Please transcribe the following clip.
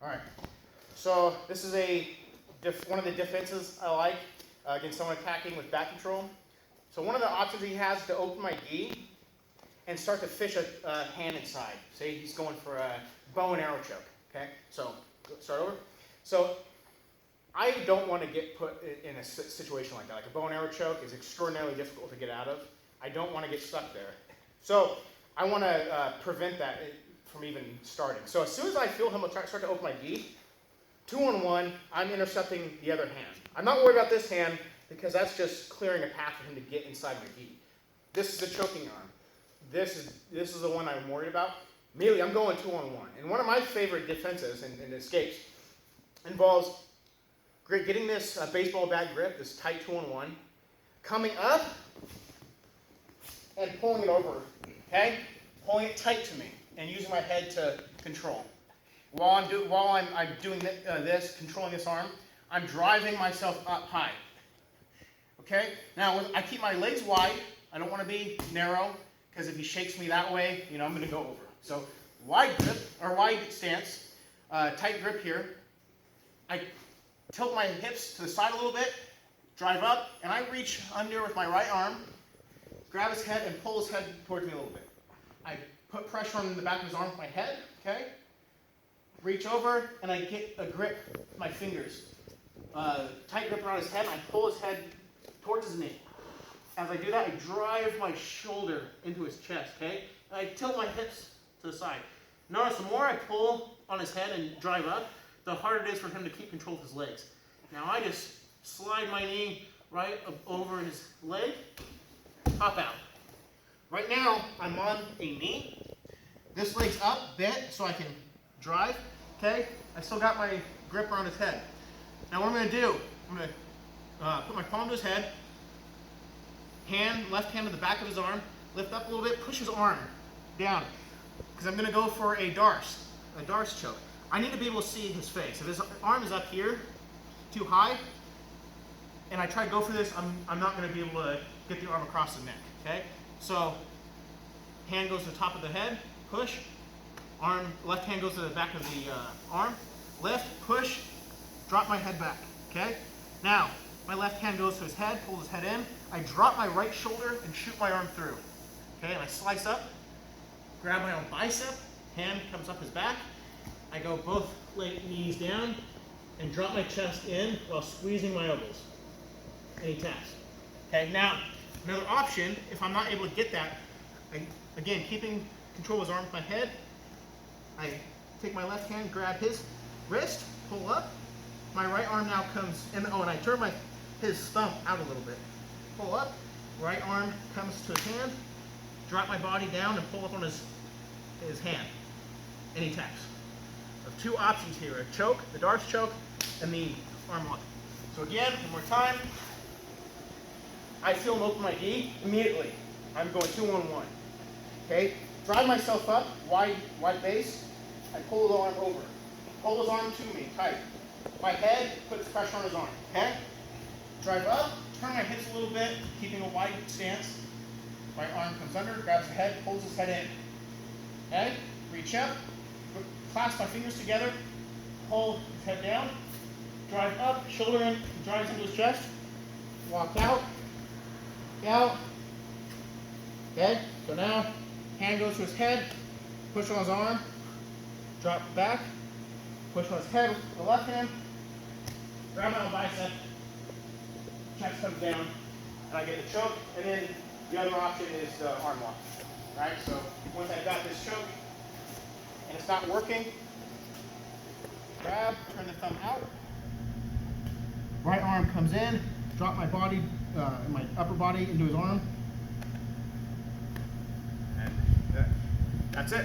All right. So this is one of the defenses I like against someone attacking with back control. So one of the options he has is to open my gi and start to fish a hand inside. Say he's going for a bow and arrow choke. Okay. So start over. So I don't want to get put in a situation like that. Like a bow and arrow choke is extraordinarily difficult to get out of. I don't want to get stuck there. So I want to prevent that from even starting. So as soon as I feel him start to open my gi, 2-on-1, I'm intercepting the other hand. I'm not worried about this hand because that's just clearing a path for him to get inside my gi. This is the choking arm. This is the one I'm worried about. Immediately, I'm going 2-on-1. And one of my favorite defenses and escapes involves getting this baseball bat grip, this tight 2-on-1, coming up and pulling it over, okay? Pulling it tight to me and using my head to control. While I'm doing this, controlling this arm, I'm driving myself up high. Okay? Now, I keep my legs wide. I don't want to be narrow, because if he shakes me that way, I'm going to go over. So, wide grip, or wide stance, tight grip here. I tilt my hips to the side a little bit, drive up, and I reach under with my right arm, grab his head, and pull his head towards me a little bit. I put pressure on the back of his arm with my head, okay? Reach over, and I get a grip with my fingers. Tight grip around his head, and I pull his head towards his knee. As I do that, I drive my shoulder into his chest, okay? And I tilt my hips to the side. Notice the more I pull on his head and drive up, the harder it is for him to keep control of his legs. Now I just slide my knee right over his leg, pop out. Right now, I'm on a knee. This leg's up, bent, so I can drive, okay? I still got my grip around his head. Now what I'm going to do, I'm going to put my palm to his head, left hand to the back of his arm, lift up a little bit, push his arm down, because I'm going to go for a darce choke. I need to be able to see his face. If his arm is up here, too high, and I try to go for this, I'm not going to be able to get the arm across the neck, okay? So, hand goes to the top of the head, push, left hand goes to the back of the arm, lift, push, drop my head back, okay? Now, my left hand goes to his head, pull his head in, I drop my right shoulder and shoot my arm through, okay? And I slice up, grab my own bicep, hand comes up his back, I go both knees down and drop my chest in while squeezing my elbows, and he taps. Okay, now, another option, if I'm not able to get that, again, keeping control of his arm with my head, I take my left hand, grab his wrist, pull up. My right arm now comes in, and I turn his thumb out a little bit. Pull up, right arm comes to his hand, drop my body down and pull up on his hand, and he taps. I have two options here, a choke, the darce choke, and the arm lock. So again, one more time. I feel him open my gi immediately. I'm going 2-on-1. Okay? Drive myself up, wide base. I pull the arm over. Pull his arm to me, tight. My head puts pressure on his arm. Okay? Drive up, turn my hips a little bit, keeping a wide stance. My arm comes under, grabs the head, pulls his head in. Okay? Reach up, clasp my fingers together, pull his head down, drive up, shoulder in, drives into his chest, walk out. Okay, so now hand goes to his head, push on his arm, drop back, push on his head with the left hand, grab my own bicep, chest comes down, and I get the choke, and then the other option is the arm lock. Right, so once I've got this choke and it's not working, grab, turn the thumb out, right arm comes in, drop my body, my upper body into his arm, and that's it.